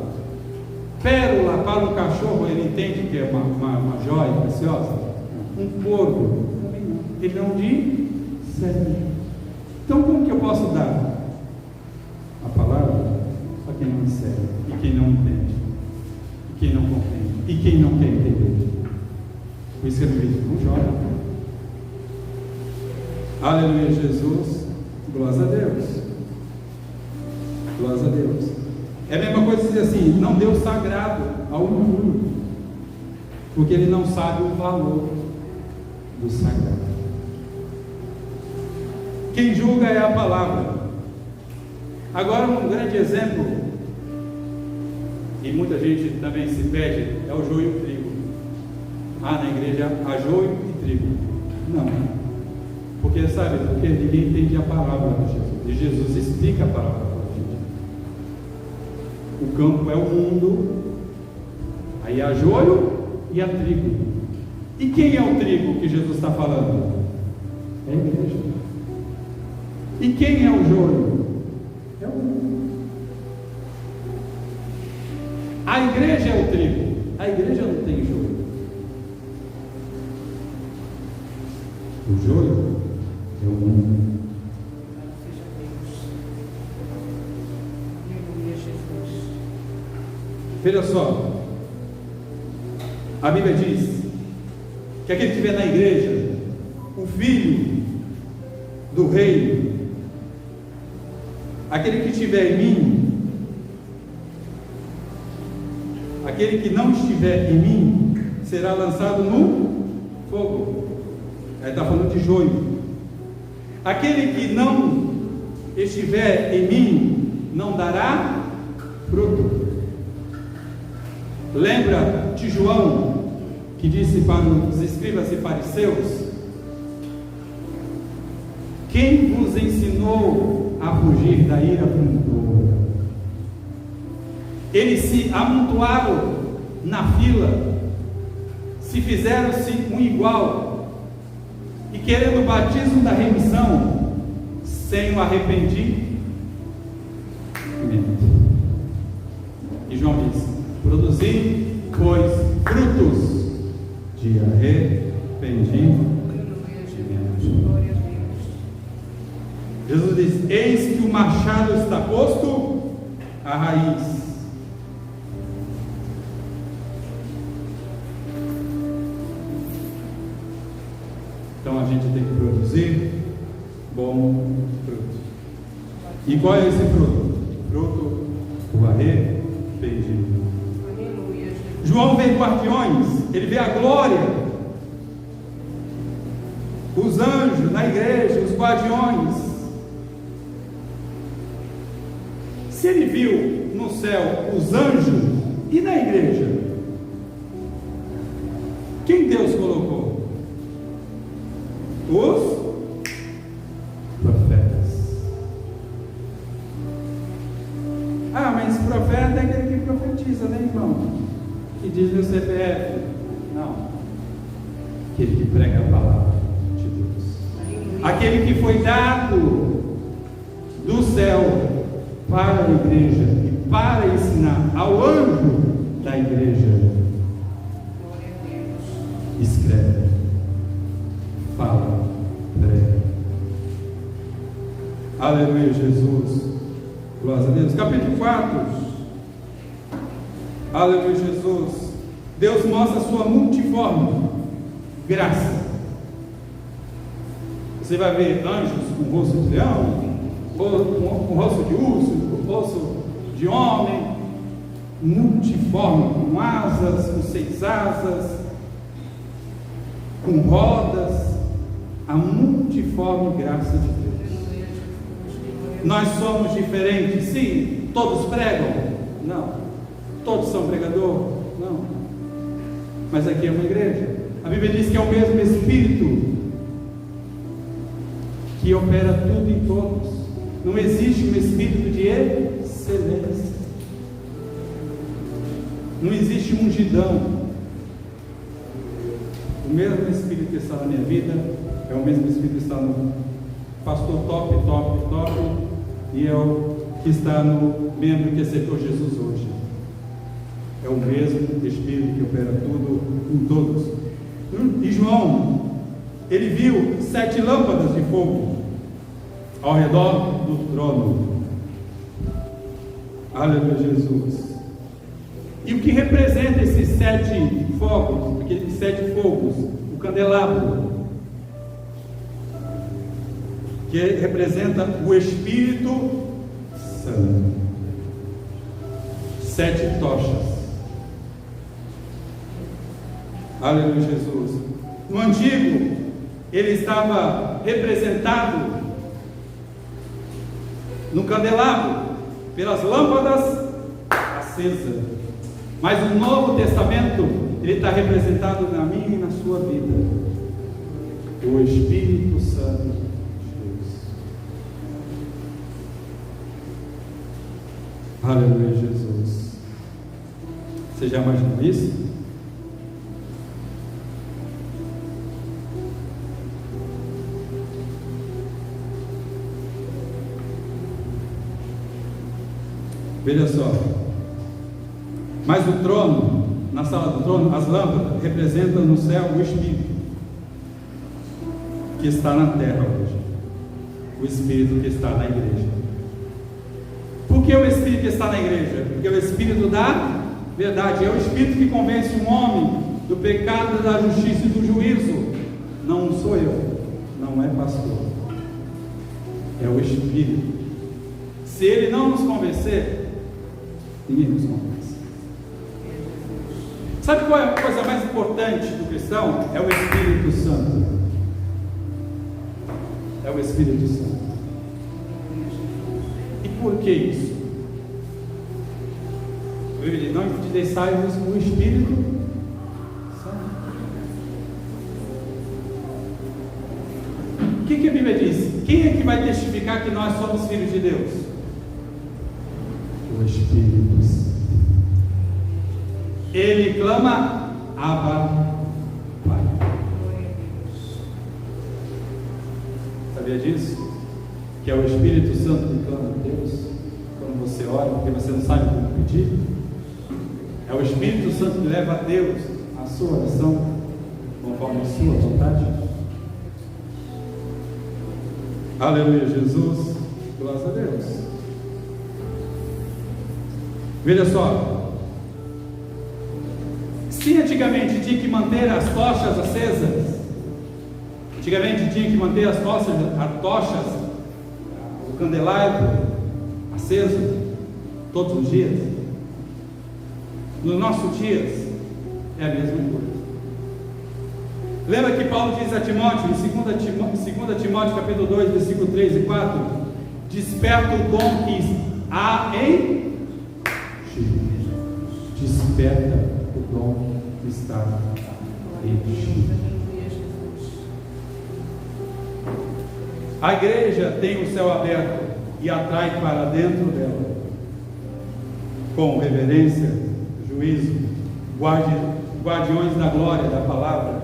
Pérola para um cachorro, ele entende que é uma joia preciosa. Um porco, também não. Ele não discerne. Então como que eu posso dar a palavra para quem não discerne, e quem não entende, e quem não compreende, e quem não quer entender? Por isso que a Bíblia diz, não joga. Aleluia, Jesus. Glória a Deus. Glória a Deus. É a mesma coisa dizer assim, não deu sagrado ao impuro, porque ele não sabe o valor do sagrado. Quem julga é a palavra. Agora um grande exemplo, e muita gente também se perde, é o joio e o trigo. Na igreja há joio e trigo. Não. Porque sabe, porque ninguém entende a palavra de Jesus. E Jesus explica a palavra para a gente. O campo é o mundo, aí há joio e há trigo. E quem é o trigo que Jesus está falando? É a igreja. E quem é o joio? É o mundo. A igreja é o trigo. A igreja não tem joio. O joio é o mundo. Veja só, a Bíblia diz que aquele que estiver na igreja, o filho do reino, aquele que estiver em mim, aquele que não estiver em mim, será lançado no fogo. Aí está falando de joio. Aquele que não estiver em mim, não dará fruto. Lembra de João, que disse para os escribas e fariseus: quem vos ensinou a fugir da ira vindoura? Eles se amontoaram na fila, se fizeram-se um igual, e querendo o batismo da remissão, sem o arrependimento. E João diz: produzi, pois, frutos de arrependimento. Jesus diz: eis que o machado está posto à raiz. Então a gente tem que produzir bom fruto. E qual é esse fruto? Fruto do arrependimento. João vê guardiões, ele vê a glória, os anjos na igreja, os guardiões. Se ele viu no céu os anjos e na igreja, quem Deus colocou? Os profetas. Ah, mas profeta é aquele que profetiza, né, irmão? Que diz no CPF. Não. Aquele que prega a palavra de Deus. Aquele que foi dado do céu para a igreja e para ensinar ao anjo da igreja. Escreve, fala, prega. Aleluia, Jesus. Glória a Deus. Capítulo 4. Aleluia, Jesus. Deus mostra a sua multiforme graça. Você vai ver anjos com rosto de leão, com rosto de urso, com rosto de homem, multiforme, com asas, com 6 asas, com rodas, a multiforme graça de Deus. Nós somos diferentes, sim. Todos pregam? Não. Todos são pregadores? Não. Mas aqui é uma igreja. A Bíblia diz que é o mesmo Espírito que opera tudo em todos. Não existe um espírito de excelência. Não existe um ungidão. O mesmo Espírito que está na minha vida é o mesmo Espírito que está no pastor top, e é o que está no membro que aceitou Jesus hoje. É o mesmo Espírito que opera tudo em todos. E João, ele viu 7 lâmpadas de fogo ao redor do trono. Aleluia, Jesus. E o que representa esses 7 fogos, aqueles 7 fogos? O candelabro, que representa o Espírito Santo. 7 tochas. Aleluia, Jesus. No antigo, ele estava representado no candelabro pelas lâmpadas acesas. Mas no Novo Testamento, ele está representado na minha e na sua vida. O Espírito Santo de Deus. Aleluia, Jesus. Você já imaginou isso? Veja só. Mas o trono, na sala do trono, as lâmpadas representam no céu o Espírito que está na terra hoje. O Espírito que está na igreja. Por que o Espírito que está na igreja? Porque é o Espírito da verdade. É o Espírito que convence um homem do pecado, da justiça e do juízo. Não sou eu, não é pastor. É o Espírito. Se ele não nos convencer, ninguém nos convence. Sabe qual é a coisa mais importante do cristão? É o Espírito Santo. É o Espírito Santo. por que isso? A Bíblia diz: não entristeçai-vos o Espírito Santo. O que a Bíblia diz? Quem é que vai testificar que nós somos filhos de Deus? O Espírito Santo. Ele clama: Abba, Pai. Sabia disso? Que é o Espírito Santo que clama a Deus quando você ora, porque você não sabe como pedir. É o Espírito Santo que leva a Deus a sua oração conforme a sua vontade. Aleluia, Jesus. Glória a Deus. Veja só. Se antigamente tinha que manter as tochas acesas, antigamente tinha que manter as tochas, o candelabro aceso todos os dias. Nos nossos dias é a mesma coisa. Lembra que Paulo diz a Timóteo, em 2 Timóteo capítulo 2, versículo 3 e 4: desperta o dom que há em ti. Desperta o dom que está em ti. A igreja tem o céu aberto e atrai para dentro dela, com reverência, juízo, guardiões da glória da palavra,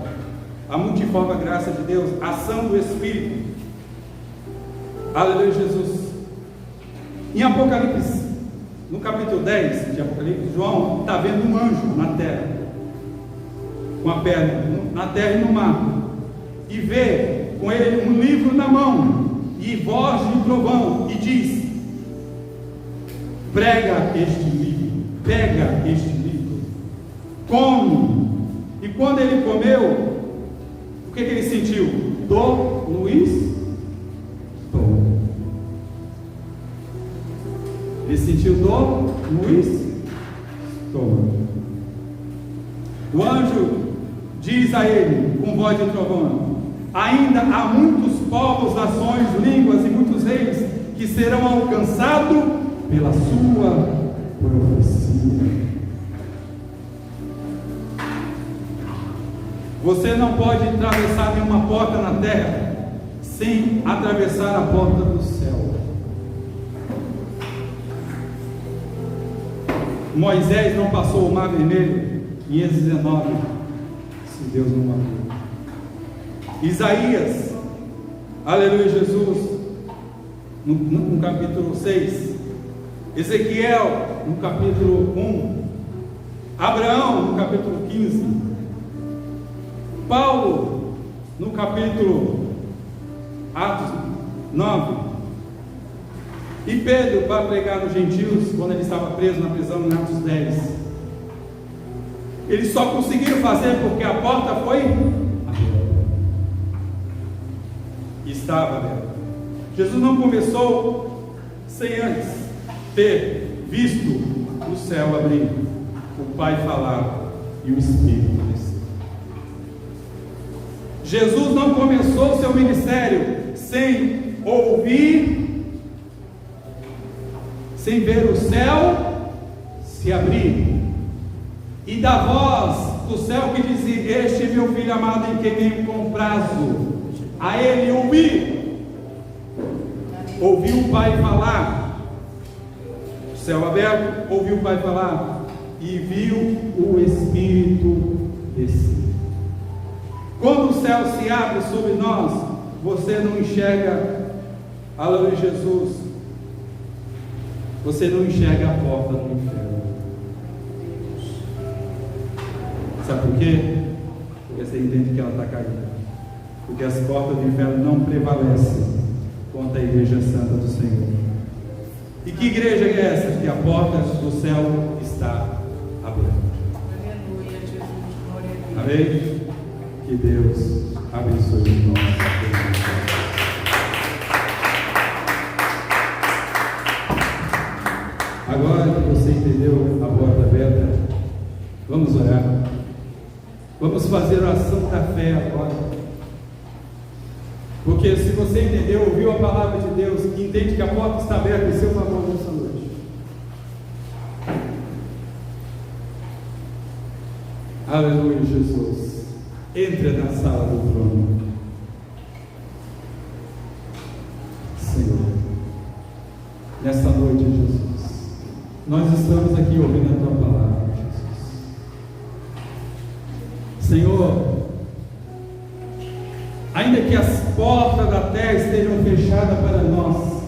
a multiforme graça de Deus, ação do Espírito. Aleluia, Jesus. Em Apocalipse, no capítulo 10 de Apocalipse, João está vendo um anjo na terra, com a perna na terra e no mar, e vê com ele um livro na mão, e voz de trovão, e diz: prega este livro, pega este livro, come. E quando ele comeu, o que ele sentiu? Dor no estômago. Ele sentiu dor no estômago. O anjo diz a ele, com voz de trovão: ainda há muitos povos, nações, línguas e muitos reis que serão alcançados pela sua profecia. Você não pode atravessar nenhuma porta na terra sem atravessar a porta do céu. Moisés não passou o mar vermelho em Êxodo 19, se Deus não mandou. Isaías, aleluia, Jesus, no capítulo 6, Ezequiel, no capítulo 1, Abraão, no capítulo 15, Paulo, no capítulo Atos 9, e Pedro, para pregar nos gentios, quando ele estava preso na prisão em Atos 10. Eles só conseguiram fazer porque a porta foi estava aberta. Jesus não começou sem antes ter visto o céu abrir, o Pai falar e o Espírito descer. Jesus não começou seu ministério sem ouvir, sem ver o céu se abrir e da voz do céu que dizia: este é meu filho amado em quem tenho comprazo. A ele ouviu o Pai falar, o céu aberto, ouviu o Pai falar e viu o Espírito descer. Quando o céu se abre sobre nós, você não enxerga, aleluia, Jesus, você não enxerga a porta do inferno. Sabe por quê? Porque você entende que ela está caída. Porque as portas do inferno não prevalecem contra a igreja santa do Senhor. E que igreja é essa? Que a porta do céu está aberta. Aleluia, Jesus, glória a Deus. Amém? Que Deus abençoe nós. Agora que você entendeu a porta aberta, vamos orar. Vamos fazer a oração da fé agora. Porque Porque se você entendeu, ouviu a palavra de Deus e entende que a porta está aberta em seu favor nessa noite. Aleluia, Jesus. Entre na sala do trono. Senhor, nessa noite, Jesus, nós estamos aqui ouvindo a Tua palavra, Jesus. Senhor, ainda que as portas da terra estejam fechadas para nós,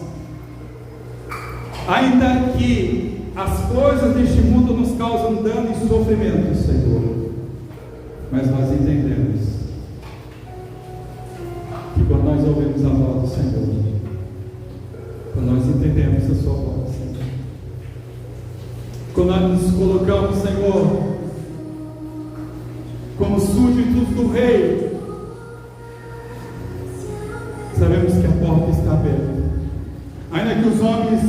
ainda que as coisas deste mundo nos causam dano e sofrimento, Senhor, mas nós entendemos que quando nós ouvimos a voz do Senhor, quando nós entendemos a sua voz, Senhor, quando nós nos colocamos, Senhor, como súditos do Rei, sabemos que a porta está aberta, ainda que os homens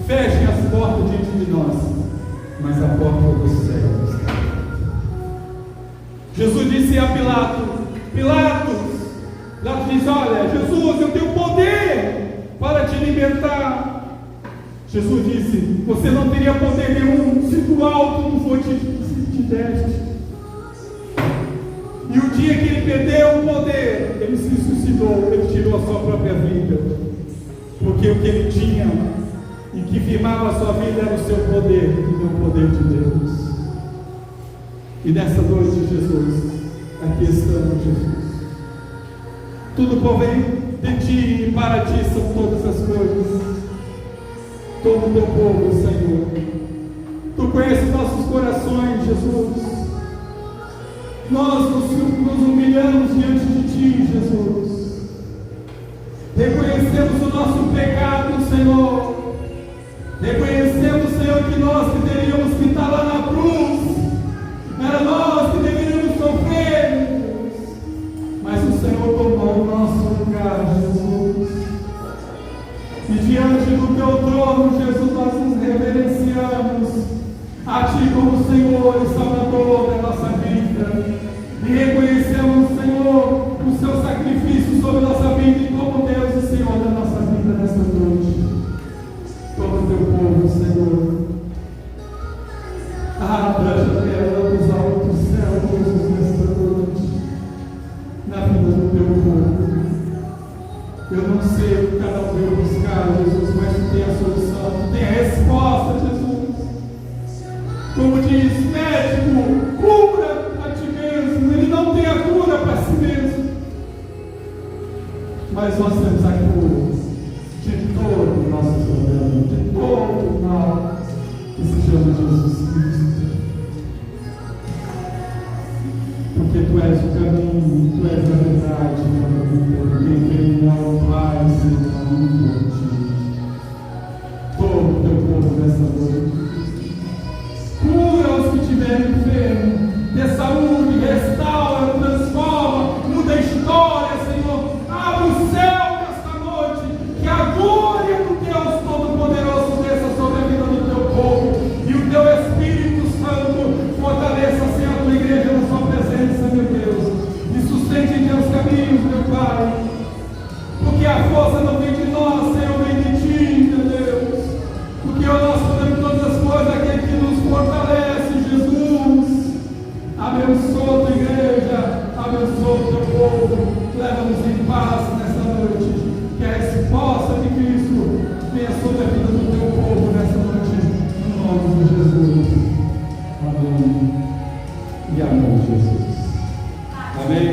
fechem as portas diante de nós, mas a porta do céu está aberta. Jesus disse a Pilatos: Pilatos disse: olha, Jesus, eu tenho poder para te libertar. Jesus disse: você não teria poder nenhum se do alto não for te deste. E o dia que ele perdeu o poder, ele se suicidou, ele tirou a sua própria vida, porque o que ele tinha e que firmava a sua vida era o seu poder, e não o poder de Deus. E nessa noite, Jesus, aqui estamos, Jesus. Tudo provém de ti e para ti são todas as coisas. Todo o teu povo, Senhor. Tu conheces nossos corações, Jesus. Nós nos humilhamos diante de ti, Jesus. Reconhecemos o nosso pecado, Senhor. Reconhecemos, Senhor, que nós que teríamos que estar lá na cruz, era nós que deveríamos sofrer, Deus. Mas o Senhor tomou o nosso lugar, Jesus. E diante do teu trono, Jesus, nós nos reverenciamos a ti como Senhor e Salvador da nossa vida. E reconhecemos, Senhor, o seu sacrifício sobre a nossa vida e como Deus e Senhor da nossa vida nesta noite. Todo o teu povo, Senhor, abra a janela dos altos céus, Jesus, nesta noite, na vida do teu povo. Eu não sei o que cada um veio buscar, Jesus, mas tu tem a solução, tu tem a resposta, Jesus. Como diz, médico, cura a ti mesmo. Ele não tem a cura para si mesmo, mas nós temos a cura de todo o nosso problema, de todo o mal que se chama Jesus Cristo. Porque tu és o caminho, tu és a verdade, minha vida. Quem vem ao Pai, Senhor, por ti. Todo o teu povo nessa noite. Cura os que estiverem enfermos, dê saúde, restaura, transforma, muda a história, Senhor. Abre o céu nesta noite, que a glória do Deus Todo-Poderoso desça sobre a vida do teu povo, e o teu Espírito Santo fortaleça, Senhor, a tua igreja na sua presença, meu Deus, e sustente em teus caminhos, meu Pai, porque a força não vem de nós, Senhor, vem de ti, meu Deus, porque nós podemos todas as coisas, aquele que nos fortalece, Jesus. Abençoa a tua igreja, abençoa o teu povo, leva-nos em paz nessa noite, que a resposta de Cristo venha sobre a vida do teu povo nessa noite, no nome de Jesus. Amém e amém, Jesus. Amém.